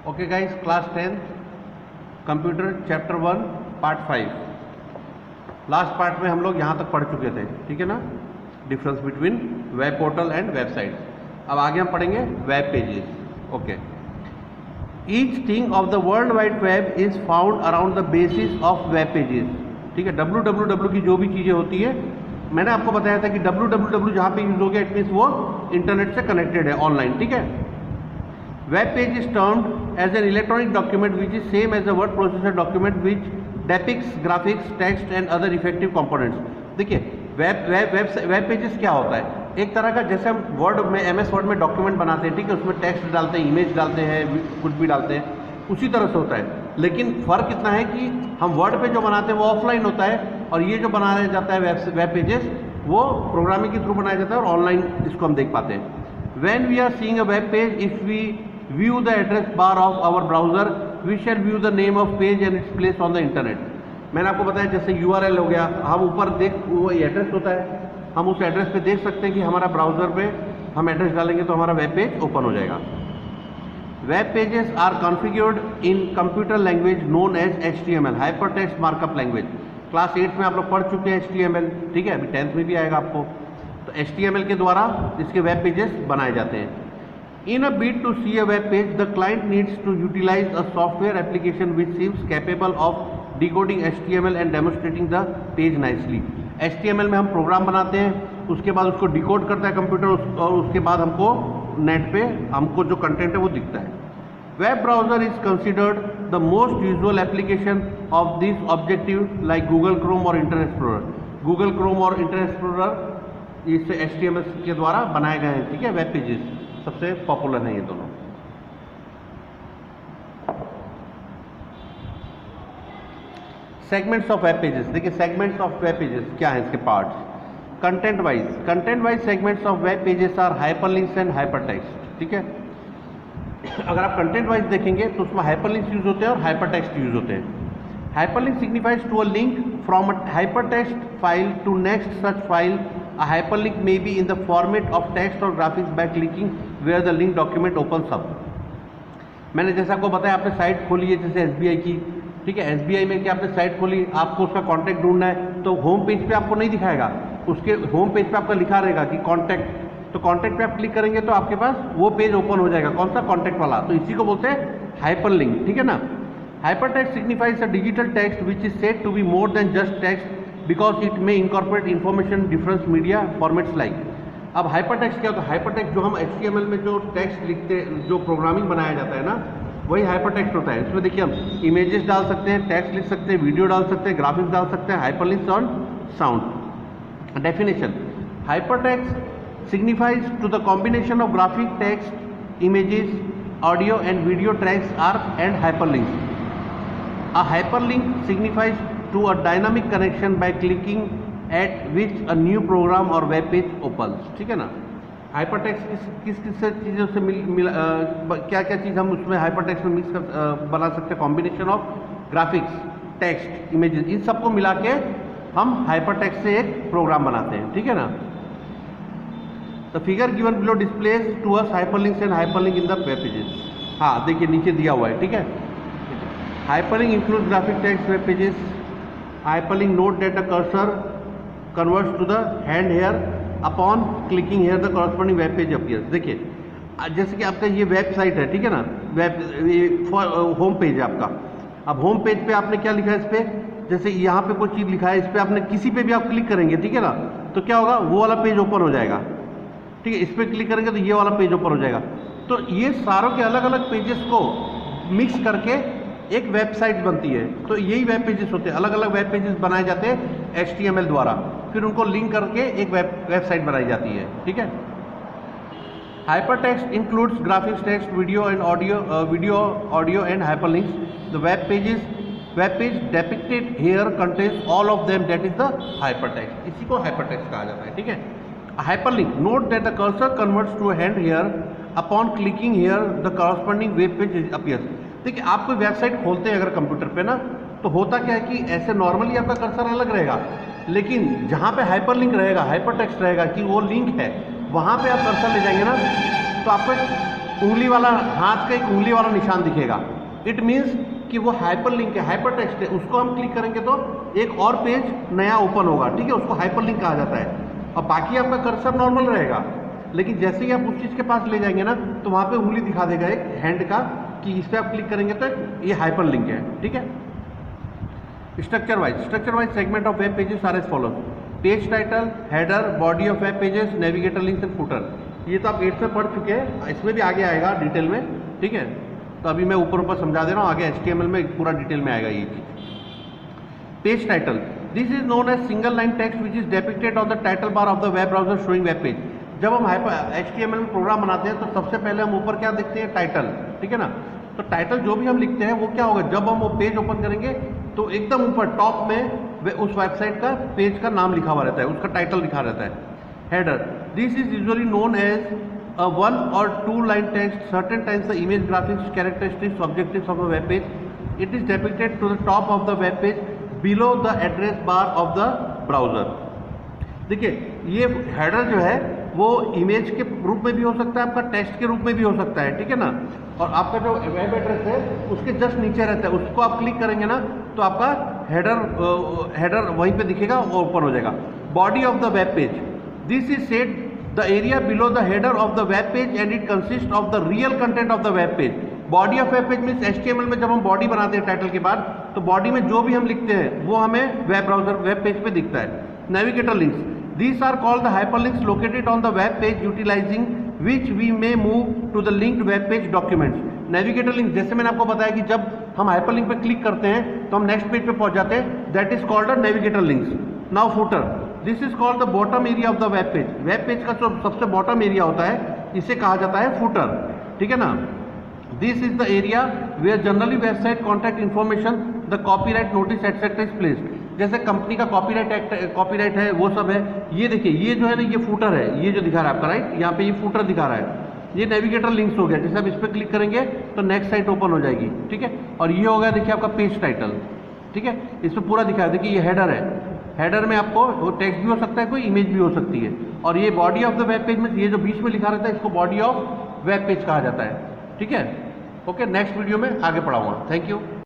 Okay guys, class 10 computer chapter 1 part 5। Last part में हम लोग यहाँ तक पढ़ चुके थे, ठीक है ना। Difference between web portal and website. अब आगे हम पढ़ेंगे web pages. Okay, each thing of the world wide web is found around the basis of web pages. ठीक है, www की जो भी चीज़ें होती है, मैंने आपको बताया था कि www जहाँ पे यूज हो गया इट मीन्स वो इंटरनेट से कनेक्टेड है, ऑनलाइन। ठीक है, web page is termed as an electronic document which is same as a word processor document which depicts graphics text and other effective components. देखिए, वेब पेजेस क्या होता है, एक तरह का जैसे हम वर्ड में MS वर्ड में डॉक्यूमेंट बनाते हैं, ठीक है, उसमें टेक्स्ट डालते हैं, इमेज डालते हैं, कुछ भी डालते हैं, उसी तरह से होता है। लेकिन फ़र्क इतना है कि हम वर्ड पे जो बनाते हैं वो ऑफलाइन होता है, और ये जो बनाया जाता है वेब पेजेस वो प्रोग्रामिंग के थ्रू बनाया जाता है और ऑनलाइन इसको हम देख पाते हैं। When we are seeing a web page, if we view the address bar of our browser, we shall view the name of page and its place on the internet. मैंने आपको बताया जैसे URL हो गया, हम ऊपर वो एड्रेस होता है, हम उस एड्रेस पे देख सकते हैं कि हमारा ब्राउज़र पे हम एड्रेस डालेंगे तो हमारा वेब पेज ओपन हो जाएगा। Web pages are configured in computer language known as HTML, hypertext markup language. Class 8 में आप लोग पढ़ चुके हैं HTML, ठीक है, अभी 10th में भी आएगा आपको। तो HTML के द्वारा इसके वेब पेजेस बनाए जाते हैं। In a bid to see a web page, the client needs to utilize a software application which seems capable of decoding HTML and demonstrating the page nicely. HTML में हम programme बनाते हैं, उसके बाद उसको डिकोड करता है कंप्यूटर, और उसके बाद हमको नेट पे हमको जो कंटेंट है वो दिखता है। Web browser is considered the most usual application of this objective like Google Chrome और इंटरनेट एक्सप्लोरर। गूगल क्रोम और इंटरनेट एक्सप्लोरर इससे HTML के द्वारा बनाए गए हैं, ठीक है, वेब पेजेस सबसे पॉपुलर है ये दोनों। सेगमेंट्स ऑफ वेब पेजेस, देखिए सेगमेंट्स ऑफ वेब पेजेस क्या है, इसके parts. Content wise segments of web pages are hyperlinks and hypertext. ठीक है, अगर आप कंटेंट वाइज देखेंगे तो उसमें हाइपरलिंक्स यूज होते हैं और हाइपरटेक्स्ट यूज होते हैं। Hyperlink signifies to a link from a hypertext file to next such file. A hyperlink may be in the format of text or graphics by clicking where the link document opens up. मैंने जैसे आपको बताया, आपने site खोली है जैसे SBI की, ठीक है, SBI में क्या आपने साइट खोली, आपको उसका कॉन्टैक्ट ढूंढना है तो होम पेज पे आपको नहीं दिखाएगा, उसके होम पेज पे आपका लिखा रहेगा कि कॉन्टैक्ट, तो कॉन्टैक्ट पे आप क्लिक करेंगे तो आपके पास वो पेज ओपन हो जाएगा, कौन सा, कॉन्टैक्ट वाला। तो इसी को बोलते हैं हाइपरलिंक, ठीक है ना। Hypertext signifies a digital text which is said to be more than just text because it may incorporate information different media formats like। अब हाइपरटेक्स्ट क्या होता है, हाइपरटेक्स्ट जो हम HTML में जो टेक्स्ट लिखते हैं, जो प्रोग्रामिंग बनाया जाता है ना, वही हाइपरटेक्स्ट होता है। इसमें देखिए हम इमेजेस डाल सकते हैं, टेक्स्ट लिख सकते हैं, वीडियो डाल सकते हैं, ग्राफिक्स डाल सकते हैं, hyperlinks on sound. Definition, hypertext signifies to the combination of graphic, text, images, audio and video tracks are and hyperlinks. A hyperlink signifies to a dynamic connection by clicking at which a new program or web page opens। ठीक है ना। Hypertext किस चीज़ों से क्या क्या चीज़ हम उसमें हाइपरटेक्स्ट में मिक्स कर बना सकते हैं, combination of graphics, text, images, इन सबको मिला के हम हाइपरटेक्स्ट से एक प्रोग्राम बनाते हैं, ठीक है ना। The figure given below displays to us hyperlinks and hyperlink in the web pages. हाँ, देखिए नीचे दिया हुआ है, ठीक है। Hyperlink include graphic, text, web pages. Hyperlink note that the cursor converts to the hand here. Upon clicking here, the corresponding web page appears। देखिए, जैसे कि आपका ये वेबसाइट है, ठीक है ना, वेब होम पेज है आपका। अब होम पेज पे आपने क्या लिखा है, इस पर जैसे यहाँ पे कोई चीज़ लिखा है, इस पर आपने किसी पे भी आप क्लिक करेंगे, ठीक है ना, तो क्या होगा, वो वाला पेज ओपन हो जाएगा, ठीक है। इस पर क्लिक करेंगे तो ये वाला पेज ओपन हो जाएगा। तो ये सारों के अलग अलग पेजेस को मिक्स करके एक वेबसाइट बनती है। तो यही वेब पेजेस होते हैं, अलग अलग वेब पेजेस बनाए जाते हैं HTML द्वारा, फिर उनको लिंक करके एक वेबसाइट बनाई जाती है, ठीक है। Hypertext includes graphics, text, video and audio and hyperlinks. The web page depicted here contains all of them, that is the hypertext. इसी को हाइपरटेक्स्ट कहा जाता है, ठीक है। Hyperlink, note that the cursor converts to a hand here. Upon clicking here the corresponding web page appears. देखिए, आप कोई वेबसाइट खोलते हैं अगर कंप्यूटर पे ना, तो होता क्या है कि ऐसे नॉर्मली आपका कर्सर अलग रहेगा, लेकिन जहाँ पे हाइपरलिंक रहेगा, हाइपरटेक्स्ट रहेगा कि वो लिंक है, वहाँ पे आप कर्सर ले जाएंगे ना, तो आपको उंगली वाला, हाथ का एक उंगली वाला निशान दिखेगा, इट मीन्स कि वो हाइपर लिंक है, हाइपर टेक्स्ट है। उसको हम क्लिक करेंगे तो एक और पेज नया ओपन होगा, ठीक है, उसको हाइपर लिंक कहा जाता है। और बाकी आपका कर्सर नॉर्मल रहेगा, लेकिन जैसे ही आप उस चीज़ के पास ले जाएंगे ना, तो वहाँ पे उंगली दिखा देगा एक हैंड का कि इस पर आप क्लिक करेंगे तो ये हाइपर लिंक है, ठीक है। Structure wise segment of web pages are as follows: page title, header, body of web pages, navigator links and footer. ये तो आप 8 में पढ़ चुके हैं, इसमें भी आगे आएगा डिटेल में, ठीक है। तो अभी मैं ऊपर समझा दे रहा हूँ, आगे HTML में पूरा डिटेल में आएगा ये चीज़। Page title, this is known as single line text which is depicted on the title bar of the web browser showing web page. जब हम HTML में प्रोग्राम बनाते हैं तो सबसे पहले हम ऊपर क्या देखते हैं, टाइटल, ठीक है ना। तो टाइटल जो भी हम लिखते हैं वो क्या होगा, जब हम वो पेज ओपन करेंगे तो एकदम ऊपर टॉप में उस वेबसाइट का पेज का नाम लिखा हुआ रहता है, उसका टाइटल लिखा रहता है। Header, this is usually known as a 1 or 2 line text, certain times the image graphics, characteristics, objectives of a web page. It is depicted to the top of the web page below the address bar of the browser. देखिए ये header जो है वो image के रूप में भी हो सकता है, आपका टेक्स्ट के रूप में भी हो सकता है, ठीक है ना। और आपका जो वेब एड्रेस है उसके जस्ट नीचे रहता है, उसको आप क्लिक करेंगे ना तो आपका हेडर वहीं पे दिखेगा और ओपन हो जाएगा। Body of the web page, this is set the area below the header of the web page and it consists of the real content of the web page. Body of web page means HTML में जब हम body बनाते हैं title के बाद, तो body में जो भी हम लिखते हैं वो हमें वेब ब्राउजर वेब पेज पे दिखता है। Navigator links, these are called the hyperlinks located on the web page utilizing which we may move to the linked web page documents. Navigator link, जैसे मैंने आपको बताया कि जब हम हाइपरलिंक पे क्लिक करते हैं तो हम नेक्स्ट पेज पे पहुंच जाते हैं, that is called a navigator links. Now footer, this is called the bottom area of the web page. Web page का जो सबसे बॉटम एरिया होता है इसे कहा जाता है फुटर, ठीक है ना। This is the area where generally website contact information, the copyright notice etcetera is placed. जैसे कंपनी का कॉपीराइट है वो सब है। ये देखिए ये जो है ना, ये फुटर है, ये जो दिखा रहा है आपका, राइट, यहाँ पे ये फुटर दिखा रहा है, ये नेविगेटर लिंक्स हो गया। जैसे आप इस पर क्लिक करेंगे तो नेक्स्ट साइट ओपन हो जाएगी, ठीक है। और ये हो गया देखिए आपका पेज टाइटल, ठीक है, इसमें पूरा दिखा है। देखिए ये हेडर है, हेडर में आपको वो टेक्स्ट भी हो सकता है, कोई इमेज भी हो सकती है। और ये body of the web page में ये जो बीच में लिखा रहता है इसको बॉडी ऑफ वेब पेज कहा जाता है, ठीक है। ओके, नेक्स्ट वीडियो में आगे पढ़ाऊंगा। Thank you.